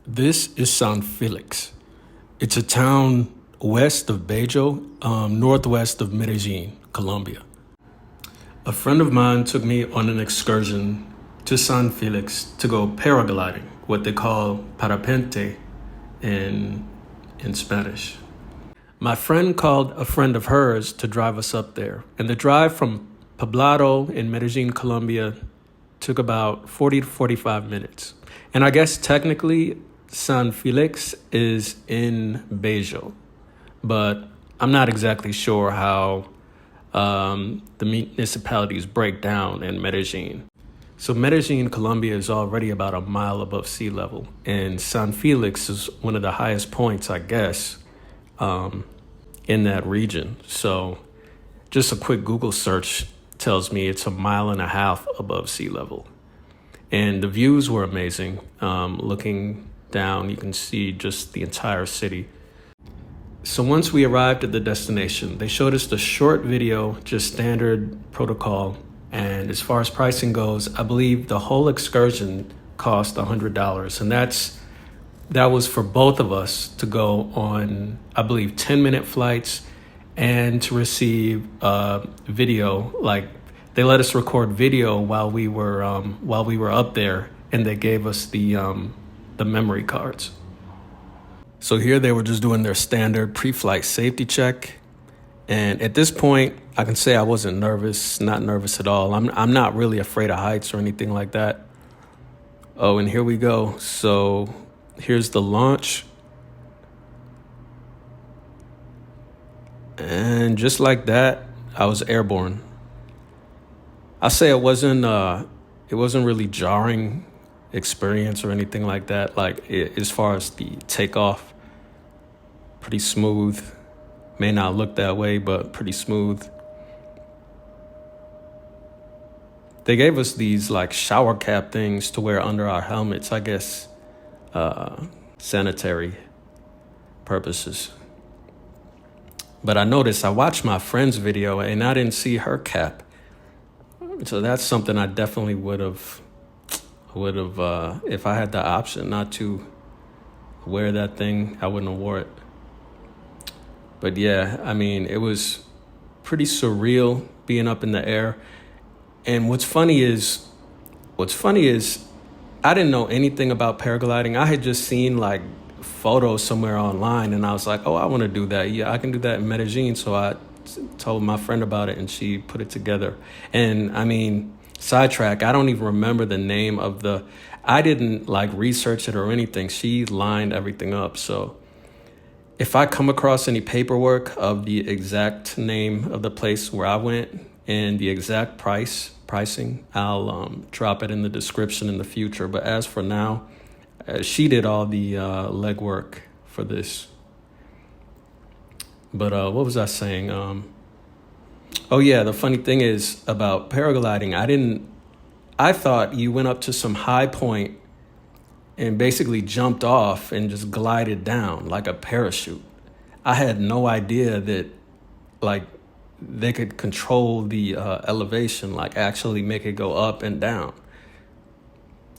This is San Félix. It's a town west of Bejo, northwest of Medellin, Colombia. A friend of mine took me on an excursion to San Félix to go paragliding, what they call parapente in Spanish. My friend called a friend of hers to drive us up there, and the drive from Poblado in Medellin, Colombia took about 40 to 45 minutes. And I guess technically San Félix is in Bejo, but I'm not exactly sure how the municipalities break down in Medellin. So Medellin, Colombia is already about a mile above sea level, and San Félix is one of the highest points, I guess, in that region. So just a quick Google search tells me it's a mile and a half above sea level. And the views were amazing. Looking down, you can see just the entire city. So once we arrived at the destination, they showed us the short video, just standard protocol. And as far as pricing goes, I believe the whole excursion cost $100. And that was for both of us to go on, I believe, 10-minute flights and to receive video. Like, they let us record video while we were up there, and they gave us the memory cards. So here they were just doing their standard pre-flight safety check. And at this point, I can say I wasn't nervous, not nervous at all. I'm not really afraid of heights or anything like that. Oh, and here we go. So here's the launch. And just like that, I was airborne. I say it wasn't really jarring experience or anything like that. Like as far as the takeoff, pretty smooth. May not look that way, but pretty smooth. They gave us these like shower cap things to wear under our helmets, I guess, sanitary purposes. But I noticed I watched my friend's video and I didn't see her cap. So that's something I definitely would have, if I had the option not to wear that thing, I wouldn't have wore it. But yeah, I mean, it was pretty surreal being up in the air. And what's funny is I didn't know anything about paragliding. I had just seen like photos somewhere online and I was like, oh, I want to do that. Yeah, I can do that in Medellin. So I told my friend about it and she put it together. And I mean, sidetrack, I don't even remember the name of I didn't like research it or anything. She lined everything up. So if I come across any paperwork of the exact name of the place where I went and the exact pricing, I'll drop it in the description in the future. But as for now, she did all the legwork for this. But what was I saying? Oh yeah, the funny thing is about paragliding, I thought you went up to some high point and basically jumped off and just glided down like a parachute. I had no idea that like they could control the elevation, like actually make it go up and down.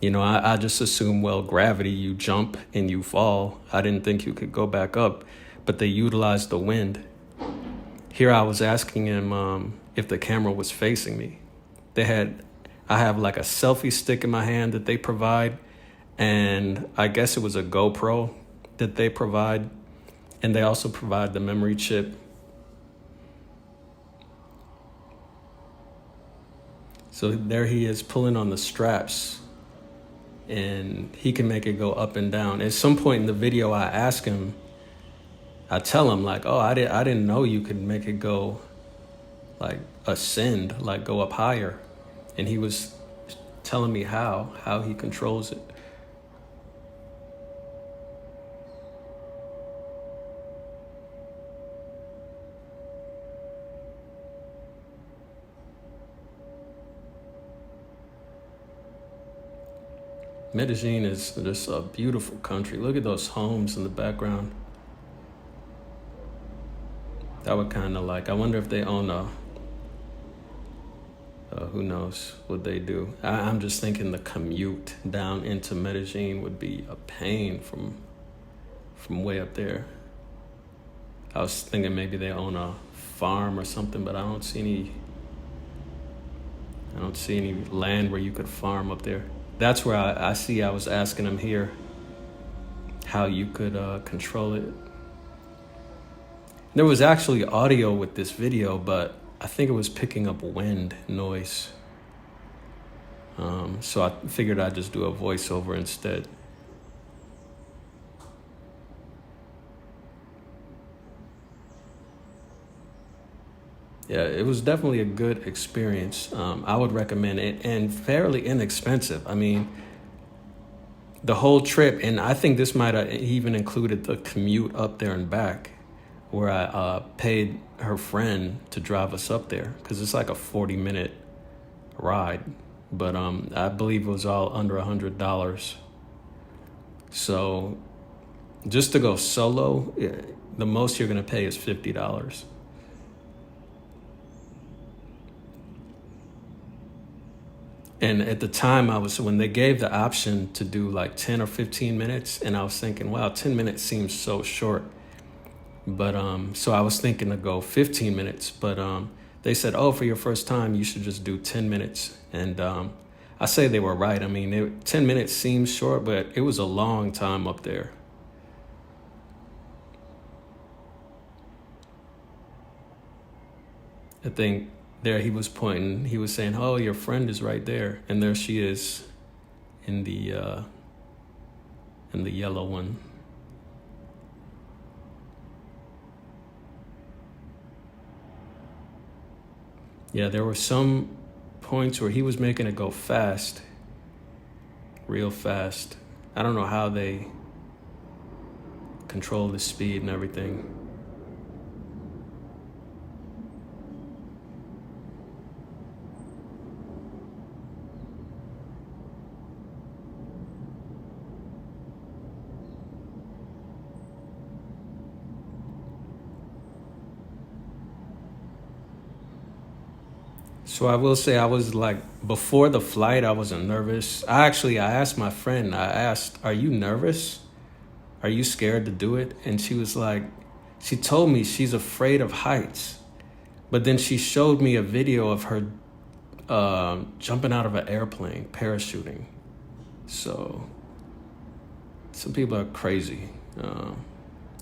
You know, I just assumed, well, gravity, you jump and you fall. I didn't think you could go back up, but they utilized the wind. Here I was asking him if the camera was facing me. I have like a selfie stick in my hand that they provide, and I guess it was a GoPro that they provide, and they also provide the memory chip. So there he is pulling on the straps, and he can make it go up and down. At some point in the video, I tell him like, oh, I didn't know you could make it go like ascend, like go up higher. And he was telling me how he controls it. Medellin is just a beautiful country. Look at those homes in the background. I would kind of like, I wonder if they own a Who knows what they do. I'm just thinking the commute down into Medellin would be a pain from way up there. I was thinking maybe they own a farm or something, but I don't see any land where you could farm up there. That's where I was asking him here how you could control it. There was actually audio with this video, but I think it was picking up wind noise. So I figured I'd just do a voiceover instead. Yeah, it was definitely a good experience. I would recommend it, and fairly inexpensive. I mean, the whole trip, and I think this might have even included the commute up there and back, where I paid her friend to drive us up there, because it's like a 40-minute ride. But I believe it was all under $100. So just to go solo, the most you're going to pay is $50. And at the time, when they gave the option to do like 10 or 15 minutes, and I was thinking, wow, 10 minutes seems so short. But so I was thinking to go 15 minutes, but they said, oh, for your first time, you should just do 10 minutes. And I say they were right. I mean, 10 minutes seems short, but it was a long time up there. I think there he was pointing, he was saying, oh, your friend is right there. And there she is in the yellow one. Yeah, there were some points where he was making it go fast, real fast. I don't know how they control the speed and everything. So I will say I was like, before the flight, I wasn't nervous. I asked my friend, are you nervous? Are you scared to do it? And she was like, she told me she's afraid of heights. But then she showed me a video of her jumping out of an airplane, parachuting. So some people are crazy. I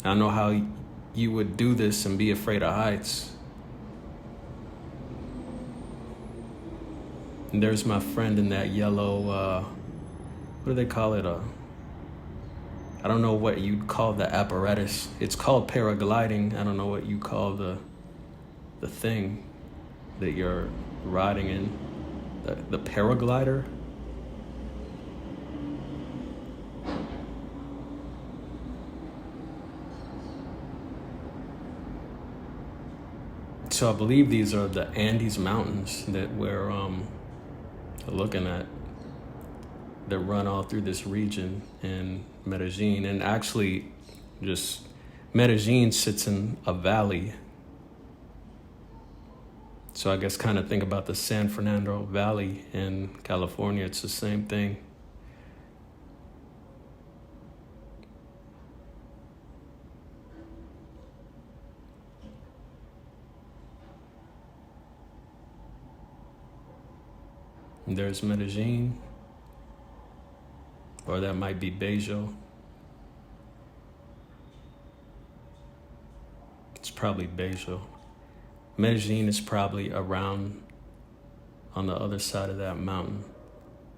don't know how you would do this and be afraid of heights. And there's my friend in that yellow, what do they call it? I don't know what you'd call the apparatus. It's called paragliding. I don't know what you call the thing that you're riding in. The paraglider? So I believe these are the Andes Mountains that we're looking at, that run all through this region in Medellin. And actually, just Medellin sits in a valley. So I guess kind of think about the San Fernando Valley in California. It's the same thing. And there's Medellin, or that might be Bejo. It's probably Bejo. Medellin is probably around on the other side of that mountain,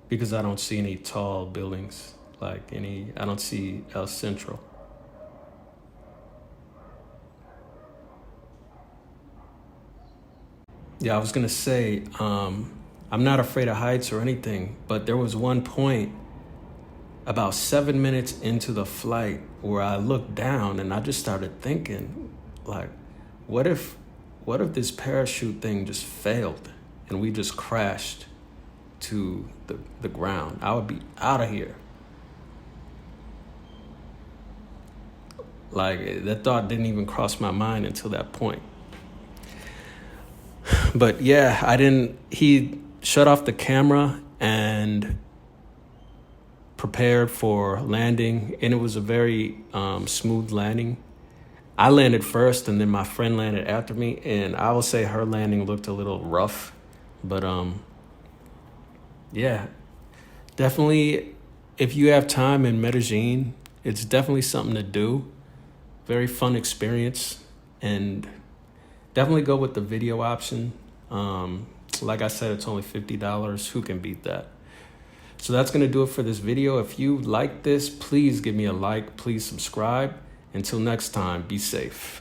because I don't see any tall buildings, I don't see El Centro. Yeah, I was gonna say, I'm not afraid of heights or anything, but there was one point about 7 minutes into the flight where I looked down and I just started thinking, like, what if this parachute thing just failed and we just crashed to the ground? I would be out of here. Like, that thought didn't even cross my mind until that point. But yeah, shut off the camera and prepared for landing, and it was a very smooth landing. I landed first, and then my friend landed after me, and I will say her landing looked a little rough, but yeah, definitely, if you have time in Medellin, it's definitely something to do. Very fun experience, and definitely go with the video option. Like I said, it's only $50. Who can beat that? So that's going to do it for this video. If you like this, please give me a like. Please subscribe. Until next time, be safe.